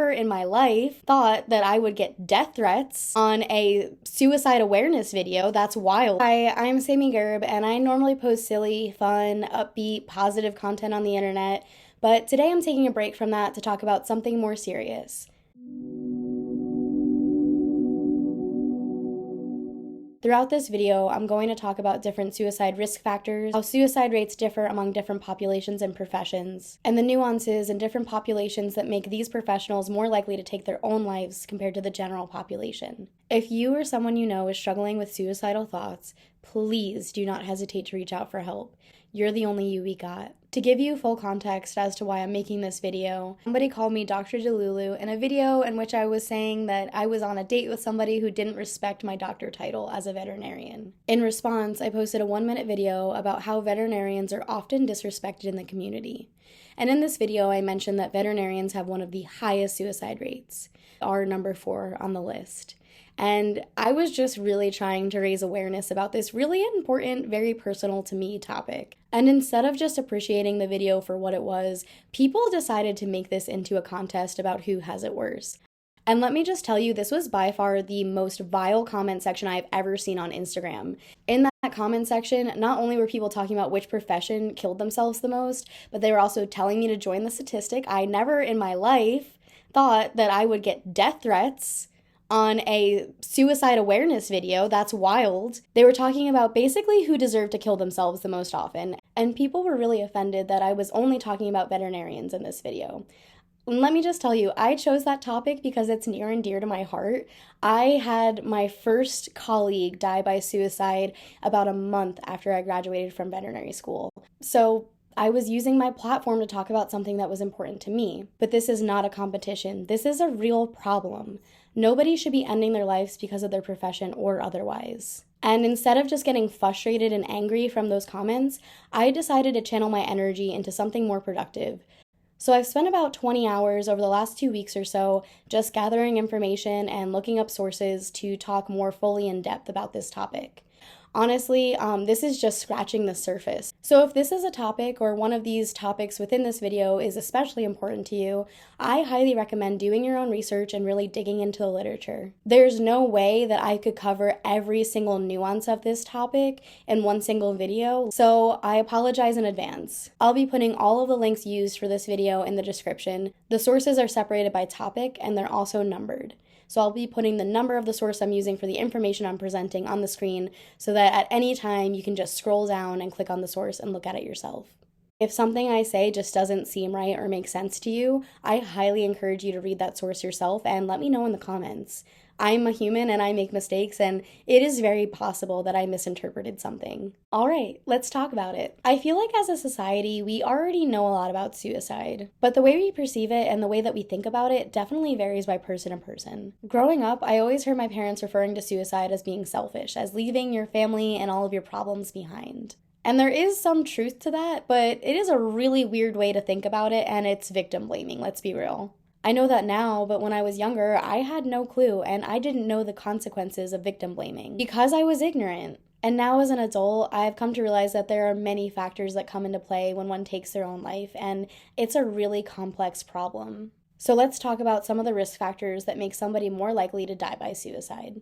never in my life thought that I would get death threats on a suicide awareness video. That's wild. Hi, I'm Sammy Gerb, and I normally post silly, fun, upbeat, positive content on the internet, but today I'm taking a break from that to talk about something more serious. Throughout this video, I'm going to talk about different suicide risk factors, how suicide rates differ among different populations and professions, and the nuances in different populations that make these professionals more likely to take their own lives compared to the general population. If you or someone you know is struggling with suicidal thoughts, please do not hesitate to reach out for help. You're the only you we got. To give you full context as to why I'm making this video, somebody called me Dr. Delulu in a video in which I was saying that I was on a date with somebody who didn't respect my doctor title as a veterinarian. In response, I posted a 1-minute video about how veterinarians are often disrespected in the community. And in this video, I mentioned that veterinarians have one of the highest suicide rates, are number 4 on the list. And I was just really trying to raise awareness about this really important, very personal to me topic. And instead of just appreciating the video for what it was, people decided to make this into a contest about who has it worse. And let me just tell you, this was by far the most vile comment section I've ever seen on Instagram. In that comment section, not only were people talking about which profession killed themselves the most, but they were also telling me to join the statistic. I never in my life thought that I would get death threats on a suicide awareness video. That's wild. They were talking about basically who deserved to kill themselves the most often, and people were really offended that I was only talking about veterinarians in this video. Let me just tell you, I chose that topic because it's near and dear to my heart. I had my first colleague die by suicide about a month after I graduated from veterinary school. So I was using my platform to talk about something that was important to me. But this is not a competition. This is a real problem. Nobody should be ending their lives because of their profession or otherwise. And instead of just getting frustrated and angry from those comments, I decided to channel my energy into something more productive. So I've spent about 20 hours over the last 2 weeks or so just gathering information and looking up sources to talk more fully in depth about this topic. Honestly, this is just scratching the surface. So if this is a topic or one of these topics within this video is especially important to you, I highly recommend doing your own research and really digging into the literature. There's no way that I could cover every single nuance of this topic in one single video, so I apologize in advance. I'll be putting all of the links used for this video in the description. The sources are separated by topic and they're also numbered. So I'll be putting the number of the source I'm using for the information I'm presenting on the screen so that at any time you can just scroll down and click on the source and look at it yourself. If something I say just doesn't seem right or make sense to you, I highly encourage you to read that source yourself and let me know in the comments. I'm a human and I make mistakes, and it is very possible that I misinterpreted something. All right, let's talk about it. I feel like as a society, we already know a lot about suicide, but the way we perceive it and the way that we think about it definitely varies by person to person. Growing up, I always heard my parents referring to suicide as being selfish, as leaving your family and all of your problems behind. And there is some truth to that, but it is a really weird way to think about it, and it's victim blaming, let's be real. I know that now, but when I was younger, I had no clue, and I didn't know the consequences of victim blaming because I was ignorant. And now as an adult, I've come to realize that there are many factors that come into play when one takes their own life, and it's a really complex problem. So let's talk about some of the risk factors that make somebody more likely to die by suicide.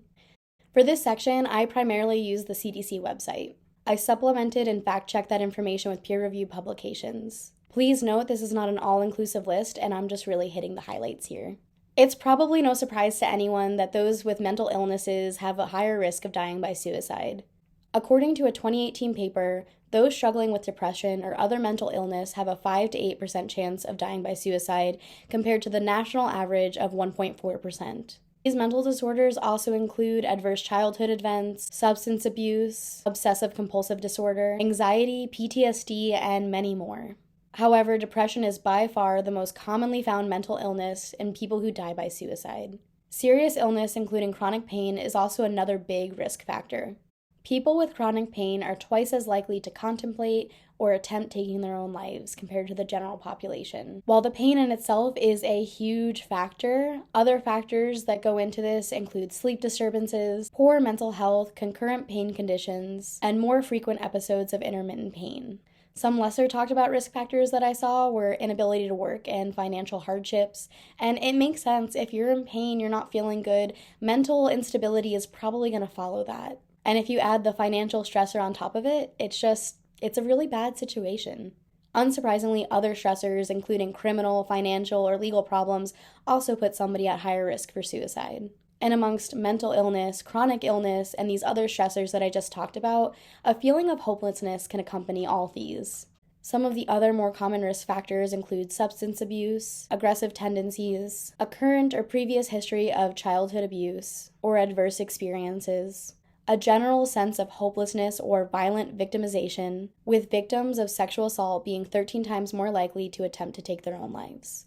For this section, I primarily use the CDC website. I supplemented and fact-checked that information with peer-reviewed publications. Please note this is not an all-inclusive list, and I'm just really hitting the highlights here. It's probably no surprise to anyone that those with mental illnesses have a higher risk of dying by suicide. According to a 2018 paper, those struggling with depression or other mental illness have a 5 to 8% chance of dying by suicide compared to the national average of 1.4%. These mental disorders also include adverse childhood events, substance abuse, obsessive-compulsive disorder, anxiety, PTSD, and many more. However, depression is by far the most commonly found mental illness in people who die by suicide. Serious illness, including chronic pain, is also another big risk factor. People with chronic pain are twice as likely to contemplate or attempt taking their own lives compared to the general population. While the pain in itself is a huge factor, other factors that go into this include sleep disturbances, poor mental health, concurrent pain conditions, and more frequent episodes of intermittent pain. Some lesser talked about risk factors that I saw were inability to work and financial hardships. And it makes sense. If you're in pain, you're not feeling good, mental instability is probably going to follow that. And if you add the financial stressor on top of it, it's a really bad situation. Unsurprisingly, other stressors, including criminal, financial, or legal problems, also put somebody at higher risk for suicide. And amongst mental illness, chronic illness, and these other stressors that I just talked about, a feeling of hopelessness can accompany all these. Some of the other more common risk factors include substance abuse, aggressive tendencies, a current or previous history of childhood abuse, or adverse experiences, a general sense of hopelessness or violent victimization, with victims of sexual assault being 13 times more likely to attempt to take their own lives.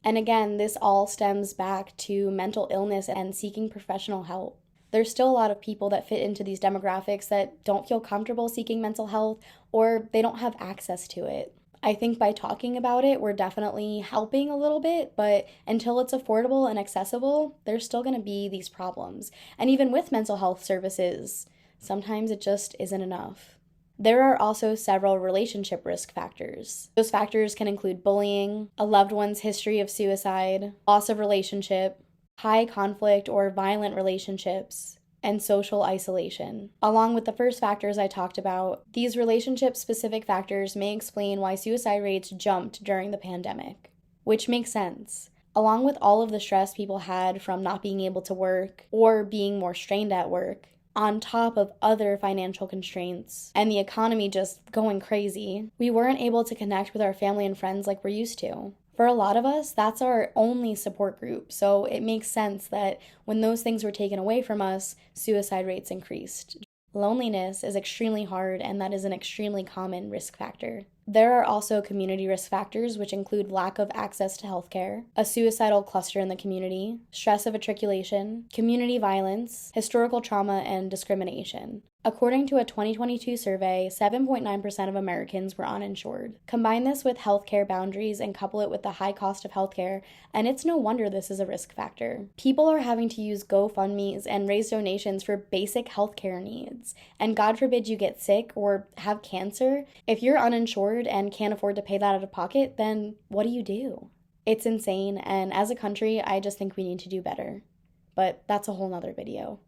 And again, this all stems back to mental illness and seeking professional help. There's still a lot of people that fit into these demographics that don't feel comfortable seeking mental health, or they don't have access to it. I think by talking about it, we're definitely helping a little bit, but until it's affordable and accessible, there's still going to be these problems. And even with mental health services, sometimes it just isn't enough. There are also several relationship risk factors. Those factors can include bullying, a loved one's history of suicide, loss of relationship, high conflict or violent relationships, and social isolation. Along with the first factors I talked about, these relationship-specific factors may explain why suicide rates jumped during the pandemic, which makes sense. Along with all of the stress people had from not being able to work or being more strained at work, on top of other financial constraints, and the economy just going crazy, we weren't able to connect with our family and friends like we're used to. For a lot of us, that's our only support group, so it makes sense that when those things were taken away from us, suicide rates increased. Loneliness is extremely hard, and that is an extremely common risk factor. There are also community risk factors, which include lack of access to healthcare, a suicidal cluster in the community, stress of matriculation, community violence, historical trauma, and discrimination. According to a 2022 survey, 7.9% of Americans were uninsured. Combine this with healthcare boundaries and couple it with the high cost of healthcare, and it's no wonder this is a risk factor. People are having to use GoFundMes and raise donations for basic healthcare needs. And God forbid you get sick or have cancer. If you're uninsured and can't afford to pay that out of pocket, then what do? It's insane, and as a country, I just think we need to do better. But that's a whole nother video.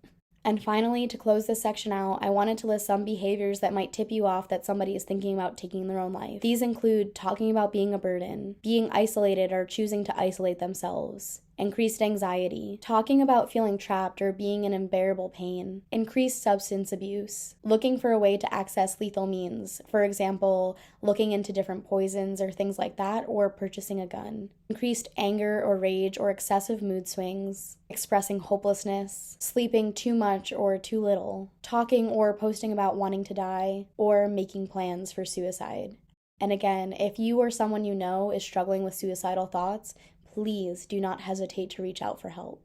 And finally, to close this section out, I wanted to list some behaviors that might tip you off that somebody is thinking about taking their own life. These include talking about being a burden, being isolated or choosing to isolate themselves, increased anxiety, talking about feeling trapped or being in unbearable pain, increased substance abuse, looking for a way to access lethal means, for example, looking into different poisons or things like that, or purchasing a gun, increased anger or rage or excessive mood swings, expressing hopelessness, sleeping too much or too little, talking or posting about wanting to die, or making plans for suicide. And again, if you or someone you know is struggling with suicidal thoughts, please do not hesitate to reach out for help.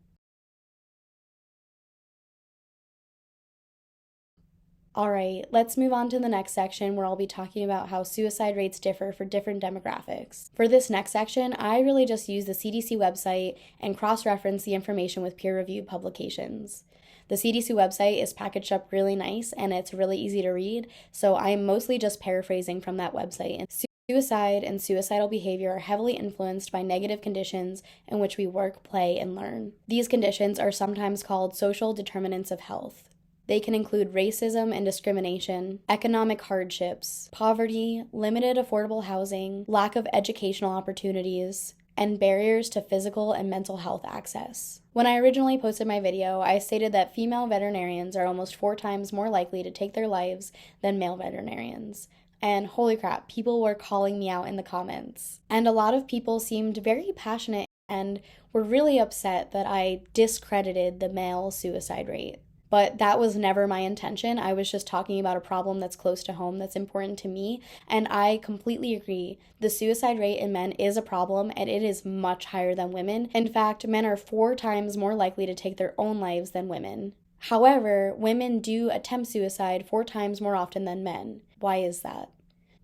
Alright, let's move on to the next section where I'll be talking about how suicide rates differ for different demographics. For this next section, I really just use the CDC website and cross-reference the information with peer-reviewed publications. The CDC website is packaged up really nice and it's really easy to read, so I'm mostly just paraphrasing from that website. Suicide and suicidal behavior are heavily influenced by negative conditions in which we work, play, and learn. These conditions are sometimes called social determinants of health. They can include racism and discrimination, economic hardships, poverty, limited affordable housing, lack of educational opportunities, and barriers to physical and mental health access. When I originally posted my video, I stated that female veterinarians are almost 4 times more likely to take their lives than male veterinarians. And holy crap, people were calling me out in the comments. And a lot of people seemed very passionate and were really upset that I discredited the male suicide rate. But that was never my intention. I was just talking about a problem that's close to home, that's important to me, and I completely agree. The suicide rate in men is a problem, and it is much higher than women. In fact, men are 4 times more likely to take their own lives than women. However, women do attempt suicide 4 times more often than men. Why is that?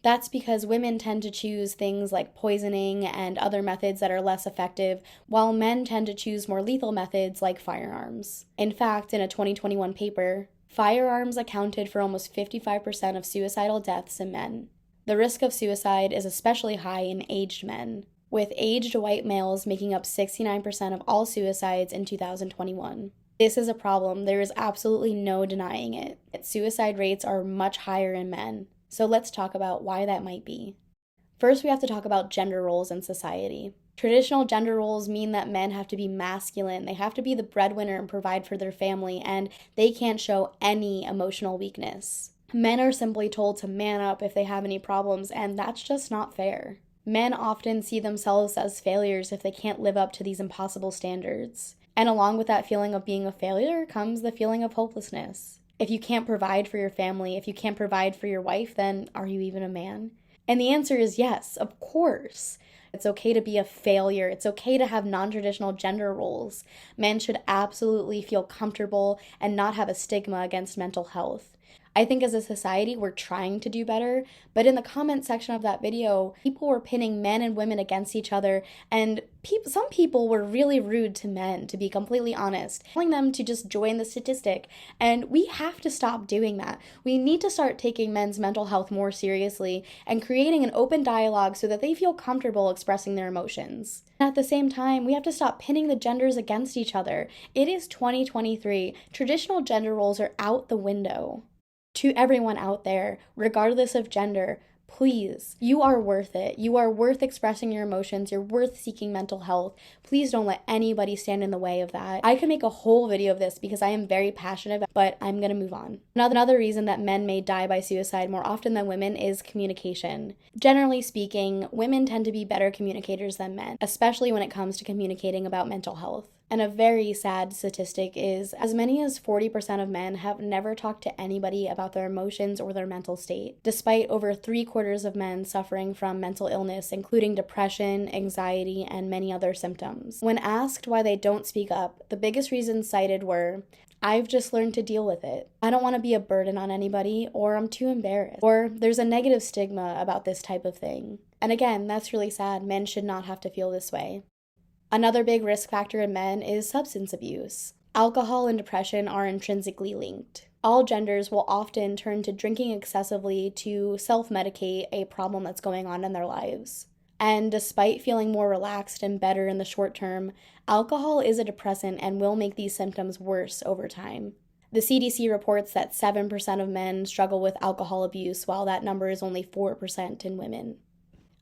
That's because women tend to choose things like poisoning and other methods that are less effective, while men tend to choose more lethal methods like firearms. In fact, in a 2021 paper, firearms accounted for almost 55% of suicidal deaths in men. The risk of suicide is especially high in aged men, with aged white males making up 69% of all suicides in 2021. This is a problem. There is absolutely no denying it. Suicide rates are much higher in men. So let's talk about why that might be. First, we have to talk about gender roles in society. Traditional gender roles mean that men have to be masculine, they have to be the breadwinner and provide for their family, and they can't show any emotional weakness. Men are simply told to man up if they have any problems, and that's just not fair. Men often see themselves as failures if they can't live up to these impossible standards. And along with that feeling of being a failure comes the feeling of hopelessness. If you can't provide for your family, if you can't provide for your wife, then are you even a man? And the answer is yes, of course. It's okay to be a failure. It's okay to have non-traditional gender roles. Men should absolutely feel comfortable and not have a stigma against mental health. I think as a society, we're trying to do better, but in the comment section of that video, people were pinning men and women against each other, and some people were really rude to men, to be completely honest, telling them to just join the statistic, and we have to stop doing that. We need to start taking men's mental health more seriously and creating an open dialogue so that they feel comfortable expressing their emotions. And at the same time, we have to stop pinning the genders against each other. It is 2023. Traditional gender roles are out the window. To everyone out there, regardless of gender, please, you are worth it. You are worth expressing your emotions. You're worth seeking mental health. Please don't let anybody stand in the way of that. I could make a whole video of this because I am very passionate, but I'm going to move on. Another reason that men may die by suicide more often than women is communication. Generally speaking, women tend to be better communicators than men, especially when it comes to communicating about mental health. And a very sad statistic is as many as 40% of men have never talked to anybody about their emotions or their mental state, despite over 3/4 of men suffering from mental illness, including depression, anxiety, and many other symptoms. When asked why they don't speak up, the biggest reasons cited were, I've just learned to deal with it. I don't want to be a burden on anybody, or I'm too embarrassed, or there's a negative stigma about this type of thing. And again, that's really sad. Men should not have to feel this way. Another big risk factor in men is substance abuse. Alcohol and depression are intrinsically linked. All genders will often turn to drinking excessively to self-medicate a problem that's going on in their lives. And despite feeling more relaxed and better in the short term, alcohol is a depressant and will make these symptoms worse over time. The CDC reports that 7% of men struggle with alcohol abuse, while that number is only 4% in women.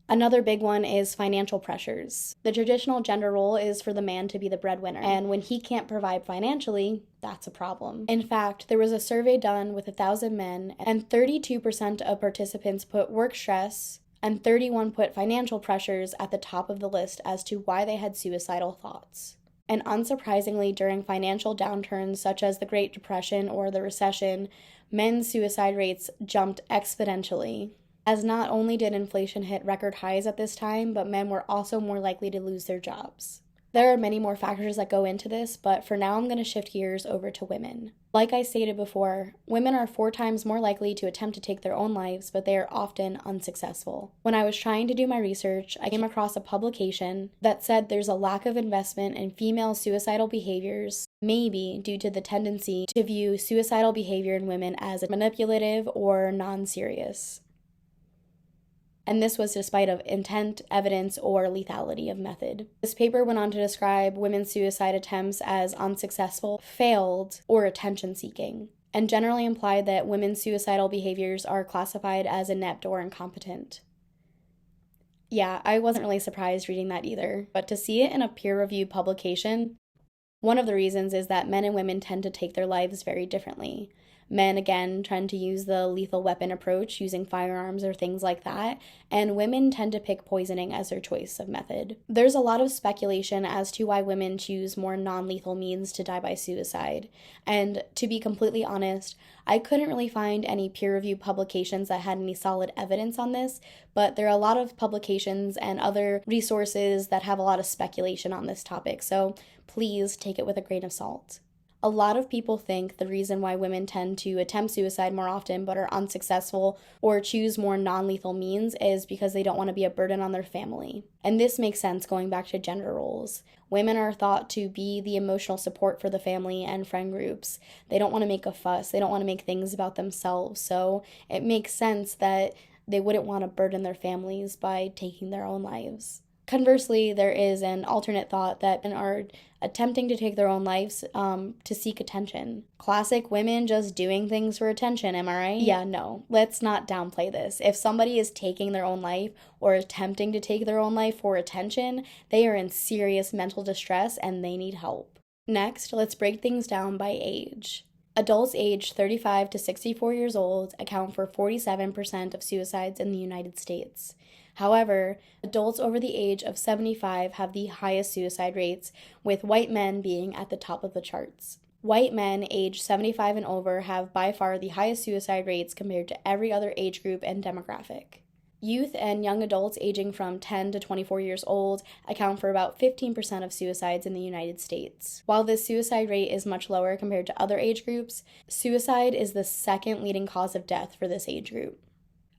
Another big one is financial pressures. The traditional gender role is for the man to be the breadwinner, and when he can't provide financially, that's a problem. In fact, there was a survey done with 1,000 men, and 32% of participants put work stress, and 31% put financial pressures at the top of the list as to why they had suicidal thoughts. And unsurprisingly, during financial downturns such as the Great Depression or the recession, men's suicide rates jumped exponentially. As not only did inflation hit record highs at this time, but men were also more likely to lose their jobs. There are many more factors that go into this, but for now I'm going to shift gears over to women. Like I stated before, women are 4 times more likely to attempt to take their own lives, but they are often unsuccessful. When I was trying to do my research, I came across a publication that said there's a lack of investment in female suicidal behaviors, maybe due to the tendency to view suicidal behavior in women as manipulative or non-serious. And this was despite of intent, evidence, or lethality of method. This paper went on to describe women's suicide attempts as unsuccessful, failed, or attention-seeking, and generally implied that women's suicidal behaviors are classified as inept or incompetent. Yeah, I wasn't really surprised reading that either, but to see it in a peer-reviewed publication, one of the reasons is that men and women tend to take their lives very differently. Men, again, tend to use the lethal weapon approach, using firearms or things like that, and women tend to pick poisoning as their choice of method. There's a lot of speculation as to why women choose more non-lethal means to die by suicide, and to be completely honest, I couldn't really find any peer-reviewed publications that had any solid evidence on this, but there are a lot of publications and other resources that have a lot of speculation on this topic, so please take it with a grain of salt. A lot of people think the reason why women tend to attempt suicide more often but are unsuccessful or choose more non-lethal means is because they don't want to be a burden on their family. And this makes sense going back to gender roles. Women are thought to be the emotional support for the family and friend groups. They don't want to make a fuss. They don't want to make things about themselves. So it makes sense that they wouldn't want to burden their families by taking their own lives. Conversely, there is an alternate thought that men are attempting to take their own lives to seek attention. Classic women just doing things for attention, am I right? Yeah, no. Let's not downplay this. If somebody is taking their own life or attempting to take their own life for attention, they are in serious mental distress and they need help. Next, let's break things down by age. Adults aged 35 to 64 years old account for 47% of suicides in the United States. However, adults over the age of 75 have the highest suicide rates, with white men being at the top of the charts. White men aged 75 and over have by far the highest suicide rates compared to every other age group and demographic. Youth and young adults aging from 10 to 24 years old account for about 15% of suicides in the United States. While this suicide rate is much lower compared to other age groups, suicide is the second leading cause of death for this age group.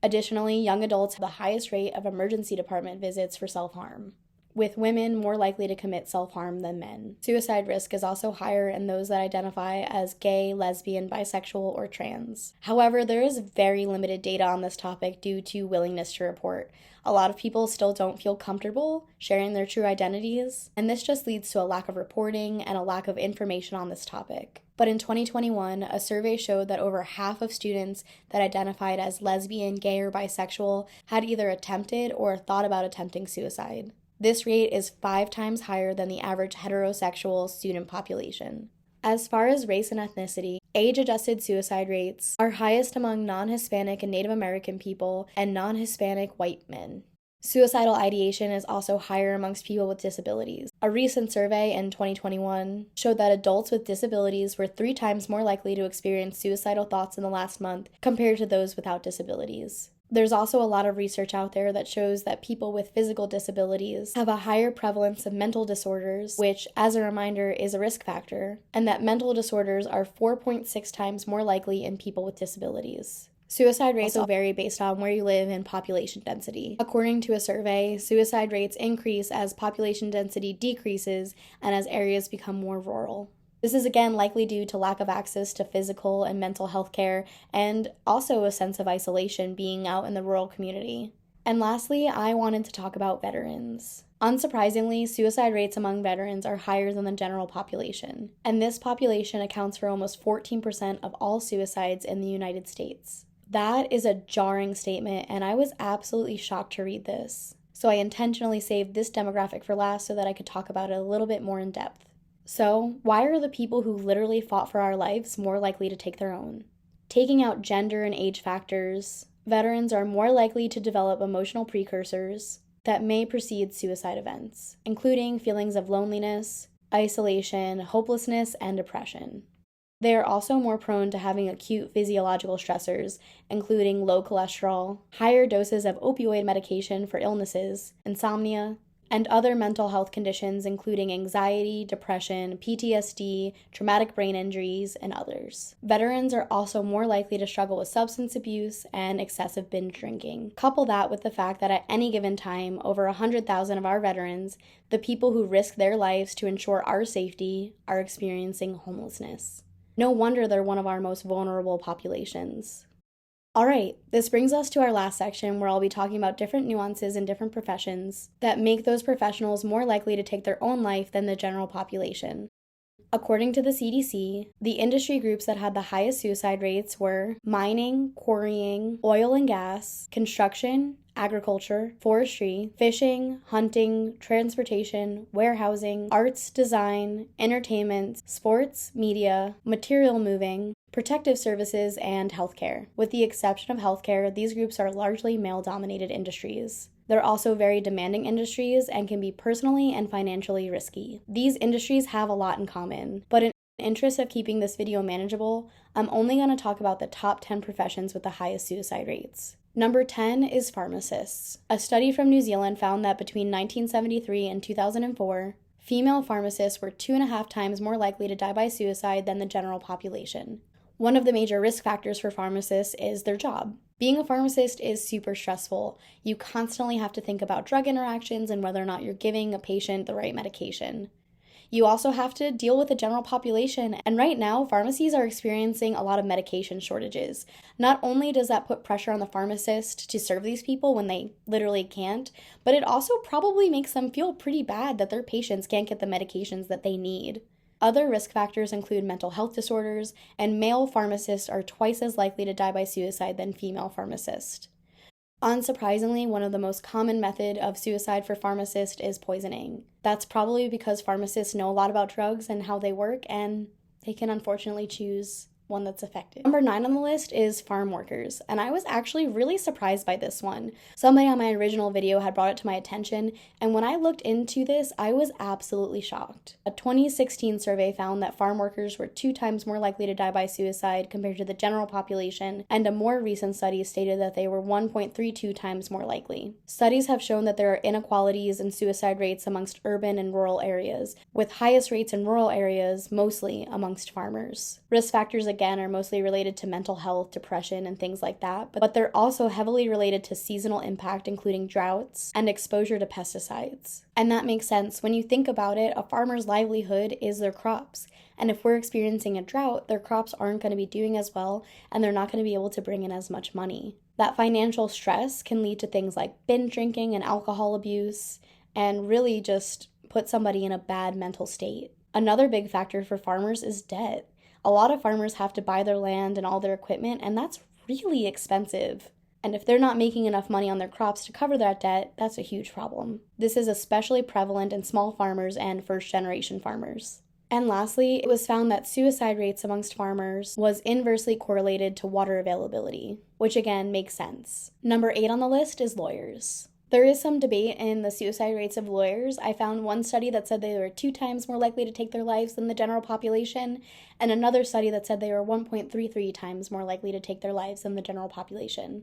Additionally, young adults have the highest rate of emergency department visits for self-harm, with women more likely to commit self-harm than men. Suicide risk is also higher in those that identify as gay, lesbian, bisexual, or trans. However, there is very limited data on this topic due to willingness to report. A lot of people still don't feel comfortable sharing their true identities, and this just leads to a lack of reporting and a lack of information on this topic. But in 2021, a survey showed that over half of students that identified as lesbian, gay, or bisexual had either attempted or thought about attempting suicide. This rate is 5 times higher than the average heterosexual student population. As far as race and ethnicity, age-adjusted suicide rates are highest among non-Hispanic and Native American people and non-Hispanic white men. Suicidal ideation is also higher amongst people with disabilities. A recent survey in 2021 showed that adults with disabilities were 3 times more likely to experience suicidal thoughts in the last month compared to those without disabilities. There's also a lot of research out there that shows that people with physical disabilities have a higher prevalence of mental disorders, which, as a reminder, is a risk factor, and that mental disorders are 4.6 times more likely in people with disabilities. Suicide rates also vary based on where you live and population density. According to a survey, suicide rates increase as population density decreases and as areas become more rural. This is again likely due to lack of access to physical and mental health care and also a sense of isolation being out in the rural community. And lastly, I wanted to talk about veterans. Unsurprisingly, suicide rates among veterans are higher than the general population, and this population accounts for almost 14% of all suicides in the United States. That is a jarring statement, and I was absolutely shocked to read this. So I intentionally saved this demographic for last so that I could talk about it a little bit more in depth. So, why are the people who literally fought for our lives more likely to take their own? Taking out gender and age factors, veterans are more likely to develop emotional precursors that may precede suicide events, including feelings of loneliness, isolation, hopelessness, and depression. They are also more prone to having acute physiological stressors, including low cholesterol, higher doses of opioid medication for illnesses, insomnia, and other mental health conditions including anxiety, depression, PTSD, traumatic brain injuries, and others. Veterans are also more likely to struggle with substance abuse and excessive binge drinking. Couple that with the fact that at any given time, over 100,000 of our veterans, the people who risk their lives to ensure our safety, are experiencing homelessness. No wonder they're one of our most vulnerable populations. Alright, this brings us to our last section where I'll be talking about different nuances in different professions that make those professionals more likely to take their own life than the general population. According to the CDC, the industry groups that had the highest suicide rates were mining, quarrying, oil and gas, construction, agriculture, forestry, fishing, hunting, transportation, warehousing, arts, design, entertainment, sports, media, material moving, protective services, and healthcare. With the exception of healthcare, these groups are largely male-dominated industries. They're also very demanding industries and can be personally and financially risky. These industries have a lot in common, but in the interest of keeping this video manageable, I'm only going to talk about the top 10 professions with the highest suicide rates. Number 10 is pharmacists. A study from New Zealand found that between 1973 and 2004, female pharmacists were 2.5 times more likely to die by suicide than the general population. One of the major risk factors for pharmacists is their job. Being a pharmacist is super stressful. You constantly have to think about drug interactions and whether or not you're giving a patient the right medication. You also have to deal with the general population, and right now, pharmacies are experiencing a lot of medication shortages. Not only does that put pressure on the pharmacist to serve these people when they literally can't, but it also probably makes them feel pretty bad that their patients can't get the medications that they need. Other risk factors include mental health disorders, and male pharmacists are twice as likely to die by suicide than female pharmacists. Unsurprisingly, one of the most common method of suicide for pharmacists is poisoning. That's probably because pharmacists know a lot about drugs and how they work, and they can unfortunately choose one that's effective. Number 9 on the list is farm workers, and I was actually really surprised by this one. Somebody on my original video had brought it to my attention, and when I looked into this, I was absolutely shocked. A 2016 survey found that farm workers were 2 times more likely to die by suicide compared to the general population, and a more recent study stated that they were 1.32 times more likely. Studies have shown that there are inequalities in suicide rates amongst urban and rural areas, with highest rates in rural areas mostly amongst farmers. Risk factors again are mostly related to mental health, depression, and things like that, but they're also heavily related to seasonal impact, including droughts and exposure to pesticides. And that makes sense. When you think about it, a farmer's livelihood is their crops. And if we're experiencing a drought, their crops aren't going to be doing as well, and they're not going to be able to bring in as much money. That financial stress can lead to things like binge drinking and alcohol abuse, and really just put somebody in a bad mental state. Another big factor for farmers is debt. A lot of farmers have to buy their land and all their equipment, and that's really expensive. And if they're not making enough money on their crops to cover that debt, that's a huge problem. This is especially prevalent in small farmers and first-generation farmers. And lastly, it was found that suicide rates amongst farmers was inversely correlated to water availability, which again makes sense. Number 8 on the list is lawyers. There is some debate in the suicide rates of lawyers. I found one study that said they were 2 times more likely to take their lives than the general population, and another study that said they were 1.33 times more likely to take their lives than the general population.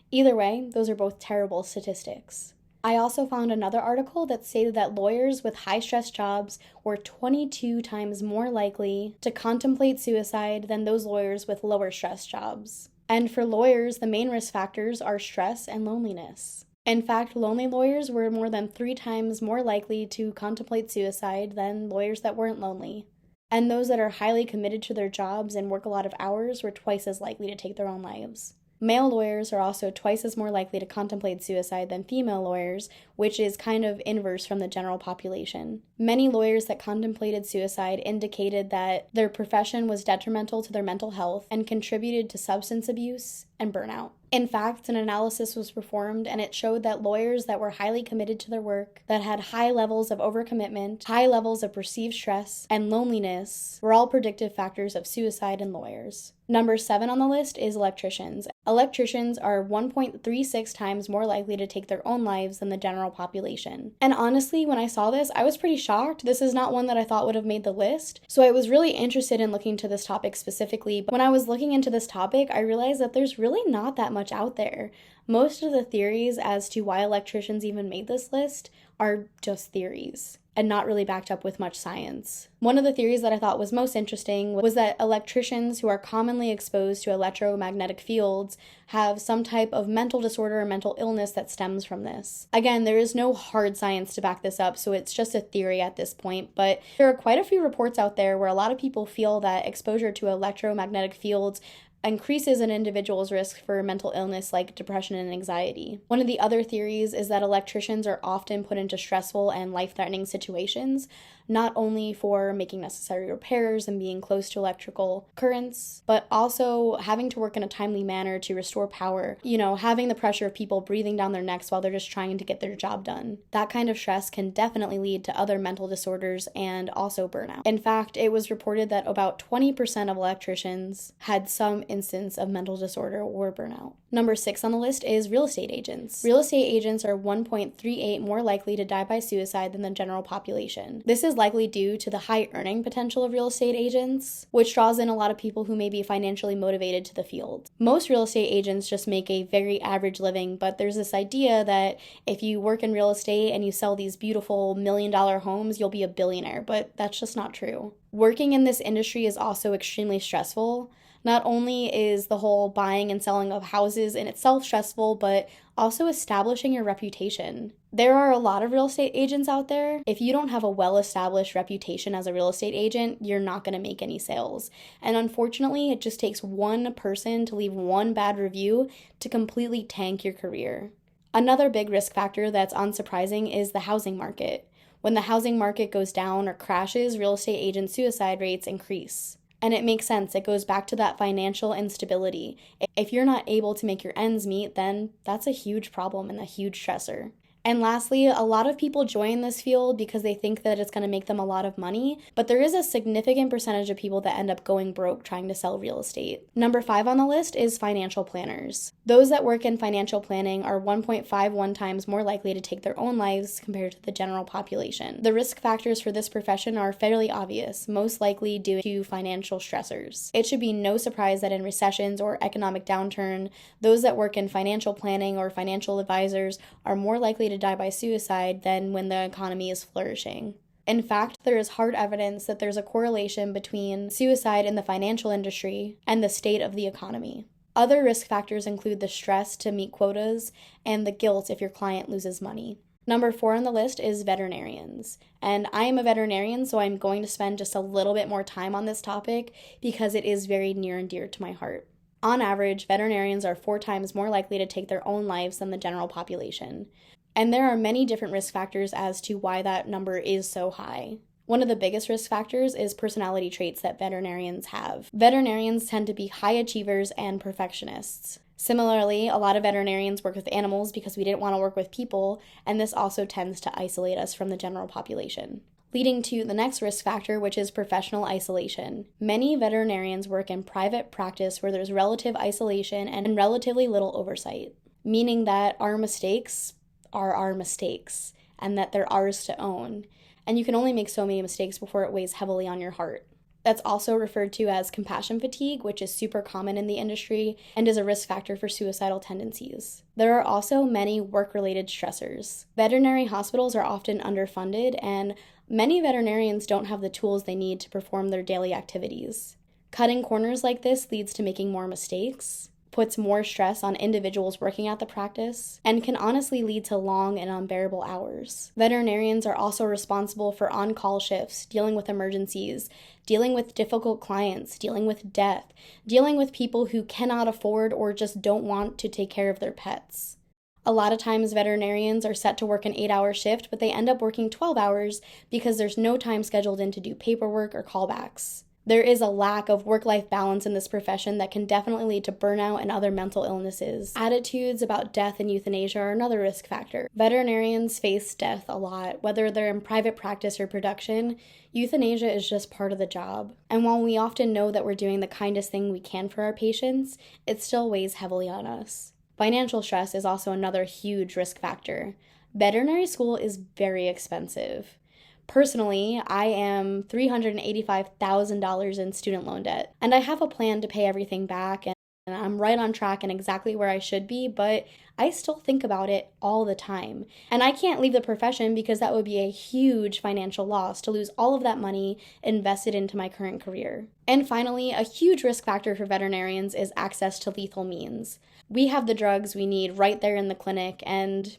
Either way, those are both terrible statistics. I also found another article that stated that lawyers with high-stress jobs were 22 times more likely to contemplate suicide than those lawyers with lower-stress jobs. And for lawyers, the main risk factors are stress and loneliness. In fact, lonely lawyers were more than 3 times more likely to contemplate suicide than lawyers that weren't lonely. And those that are highly committed to their jobs and work a lot of hours were twice as likely to take their own lives. Male lawyers are also twice as more likely to contemplate suicide than female lawyers, which is kind of inverse from the general population. Many lawyers that contemplated suicide indicated that their profession was detrimental to their mental health and contributed to substance abuse and burnout. In fact, an analysis was performed and it showed that lawyers that were highly committed to their work, that had high levels of overcommitment, high levels of perceived stress, and loneliness were all predictive factors of suicide in lawyers. Number 7 on the list is electricians. Electricians are 1.36 times more likely to take their own lives than the general population. And honestly, when I saw this, I was pretty shocked. This is not one that I thought would have made the list. So I was really interested in looking into this topic specifically. But when I was looking into this topic, I realized that there's really not that much out there. Most of the theories as to why electricians even made this list are just theories and not really backed up with much science. One of the theories that I thought was most interesting was that electricians who are commonly exposed to electromagnetic fields have some type of mental disorder or mental illness that stems from this. Again, there is no hard science to back this up, so it's just a theory at this point, but there are quite a few reports out there where a lot of people feel that exposure to electromagnetic fields increases an individual's risk for mental illness like depression and anxiety. One of the other theories is that electricians are often put into stressful and life-threatening situations, not only for making necessary repairs and being close to electrical currents, but also having to work in a timely manner to restore power, having the pressure of people breathing down their necks while they're just trying to get their job done. That kind of stress can definitely lead to other mental disorders and also burnout. In fact, it was reported that about 20% of electricians had some instance of mental disorder or burnout. Number 6 on the list is real estate agents. Real estate agents are 1.38 more likely to die by suicide than the general population. This is likely due to the high earning potential of real estate agents, which draws in a lot of people who may be financially motivated to the field. Most real estate agents just make a very average living, but there's this idea that if you work in real estate and you sell these beautiful $1 million homes, you'll be a billionaire, but that's just not true. Working in this industry is also extremely stressful. Not only is the whole buying and selling of houses in itself stressful, but also establishing your reputation. There are a lot of real estate agents out there. If you don't have a well-established reputation as a real estate agent, you're not going to make any sales. And unfortunately, it just takes one person to leave one bad review to completely tank your career. Another big risk factor that's unsurprising is the housing market. When the housing market goes down or crashes, real estate agent suicide rates increase. And it makes sense. It goes back to that financial instability. If you're not able to make your ends meet, then that's a huge problem and a huge stressor. And lastly, a lot of people join this field because they think that it's going to make them a lot of money, but there is a significant percentage of people that end up going broke trying to sell real estate. Number 5 on the list is financial planners. Those that work in financial planning are 1.51 times more likely to take their own lives compared to the general population. The risk factors for this profession are fairly obvious, most likely due to financial stressors. It should be no surprise that in recessions or economic downturn, those that work in financial planning or financial advisors are more likely to die by suicide than when the economy is flourishing. In fact, there is hard evidence that there's a correlation between suicide in the financial industry and the state of the economy. Other risk factors include the stress to meet quotas and the guilt if your client loses money. Number 4 on the list is veterinarians. And I am a veterinarian, so I'm going to spend just a little bit more time on this topic because it is very near and dear to my heart. On average, veterinarians are 4 times more likely to take their own lives than the general population. And there are many different risk factors as to why that number is so high. One of the biggest risk factors is personality traits that veterinarians have. Veterinarians tend to be high achievers and perfectionists. Similarly, a lot of veterinarians work with animals because we didn't want to work with people, and this also tends to isolate us from the general population. Leading to the next risk factor, which is professional isolation. Many veterinarians work in private practice where there's relative isolation and relatively little oversight, meaning that our mistakes are our mistakes and that they're ours to own. And you can only make so many mistakes before it weighs heavily on your heart. That's also referred to as compassion fatigue, which is super common in the industry and is a risk factor for suicidal tendencies. There are also many work-related stressors. Veterinary hospitals are often underfunded, and many veterinarians don't have the tools they need to perform their daily activities. Cutting corners like this leads to making more mistakes, puts more stress on individuals working at the practice, and can honestly lead to long and unbearable hours. Veterinarians are also responsible for on-call shifts, dealing with emergencies, dealing with difficult clients, dealing with death, dealing with people who cannot afford or just don't want to take care of their pets. A lot of times veterinarians are set to work an 8-hour shift, but they end up working 12 hours because there's no time scheduled in to do paperwork or callbacks. There is a lack of work-life balance in this profession that can definitely lead to burnout and other mental illnesses. Attitudes about death and euthanasia are another risk factor. Veterinarians face death a lot, whether they're in private practice or production. Euthanasia is just part of the job. And while we often know that we're doing the kindest thing we can for our patients, it still weighs heavily on us. Financial stress is also another huge risk factor. Veterinary school is very expensive. Personally, I am $385,000 in student loan debt, and I have a plan to pay everything back, and I'm right on track and exactly where I should be, but I still think about it all the time. And I can't leave the profession because that would be a huge financial loss to lose all of that money invested into my current career. And finally, a huge risk factor for veterinarians is access to lethal means. We have the drugs we need right there in the clinic, and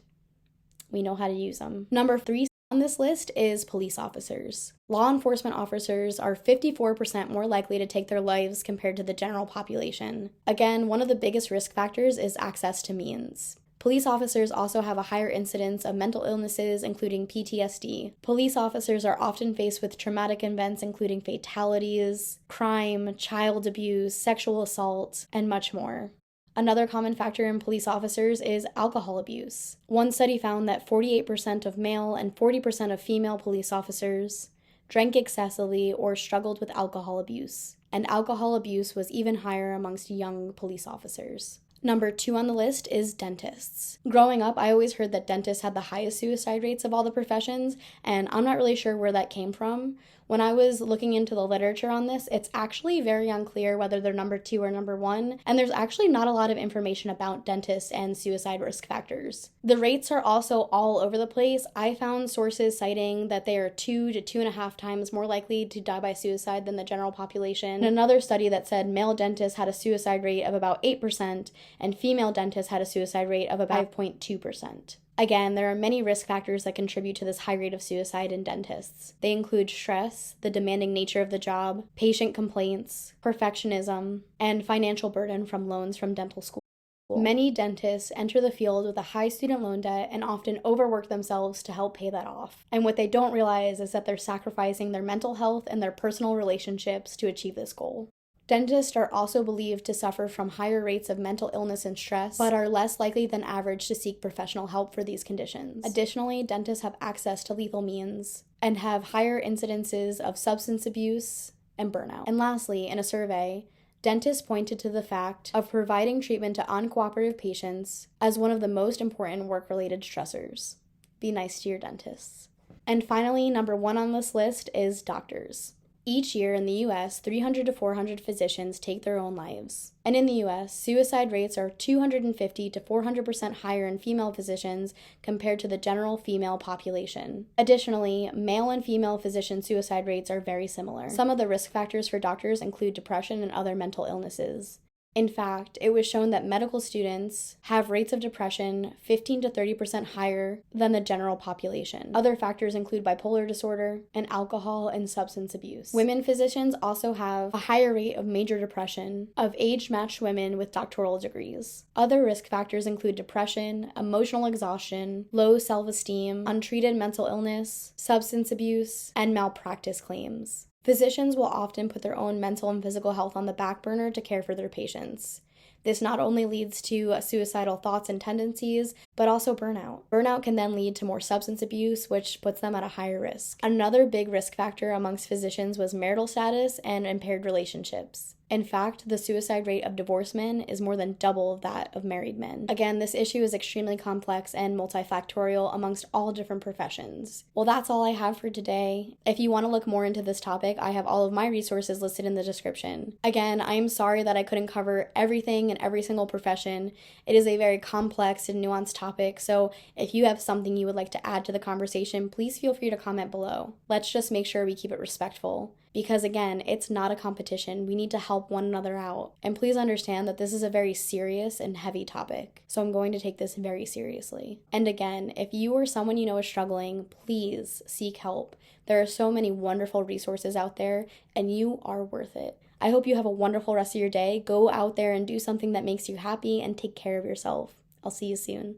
we know how to use them. Number 3 on this list is police officers. Law enforcement officers are 54% more likely to take their lives compared to the general population. Again, one of the biggest risk factors is access to means. Police officers also have a higher incidence of mental illnesses, including PTSD. Police officers are often faced with traumatic events, including fatalities, crime, child abuse, sexual assault, and much more. Another common factor in police officers is alcohol abuse. One study found that 48% of male and 40% of female police officers drank excessively or struggled with alcohol abuse, and alcohol abuse was even higher amongst young police officers. Number 2 on the list is dentists. Growing up, I always heard that dentists had the highest suicide rates of all the professions, and I'm not really sure where that came from. When I was looking into the literature on this, it's actually very unclear whether they're number 2 or number 1, and there's actually not a lot of information about dentists and suicide risk factors. The rates are also all over the place. I found sources citing that they are 2 to 2.5 times more likely to die by suicide than the general population. And another study that said male dentists had a suicide rate of about 8% and female dentists had a suicide rate of about 5.2%. Again, there are many risk factors that contribute to this high rate of suicide in dentists. They include stress, the demanding nature of the job, patient complaints, perfectionism, and financial burden from loans from dental school. Many dentists enter the field with a high student loan debt and often overwork themselves to help pay that off. And what they don't realize is that they're sacrificing their mental health and their personal relationships to achieve this goal. Dentists are also believed to suffer from higher rates of mental illness and stress, but are less likely than average to seek professional help for these conditions. Additionally, dentists have access to lethal means and have higher incidences of substance abuse and burnout. And lastly, in a survey, dentists pointed to the fact of providing treatment to uncooperative patients as one of the most important work-related stressors. Be nice to your dentists. And finally, number 1 on this list is doctors. Each year in the U.S., 300 to 400 physicians take their own lives. And in the U.S., suicide rates are 250 to 400% higher in female physicians compared to the general female population. Additionally, male and female physician suicide rates are very similar. Some of the risk factors for doctors include depression and other mental illnesses. In fact, it was shown that medical students have rates of depression 15 to 30% higher than the general population. Other factors include bipolar disorder and alcohol and substance abuse. Women physicians also have a higher rate of major depression of age-matched women with doctoral degrees. Other risk factors include depression, emotional exhaustion, low self-esteem, untreated mental illness, substance abuse, and malpractice claims. Physicians will often put their own mental and physical health on the back burner to care for their patients. This not only leads to suicidal thoughts and tendencies, but also burnout. Burnout can then lead to more substance abuse, which puts them at a higher risk. Another big risk factor amongst physicians was marital status and impaired relationships. In fact, the suicide rate of divorced men is more than double that of married men. Again, this issue is extremely complex and multifactorial amongst all different professions. Well, that's all I have for today. If you want to look more into this topic, I have all of my resources listed in the description. Again, I am sorry that I couldn't cover everything in every single profession. It is a very complex and nuanced topic, so if you have something you would like to add to the conversation, please feel free to comment below. Let's just make sure we keep it respectful. Because again, it's not a competition. We need to help one another out. And please understand that this is a very serious and heavy topic. So I'm going to take this very seriously. And again, if you or someone you know is struggling, please seek help. There are so many wonderful resources out there, and you are worth it. I hope you have a wonderful rest of your day. Go out there and do something that makes you happy and take care of yourself. I'll see you soon.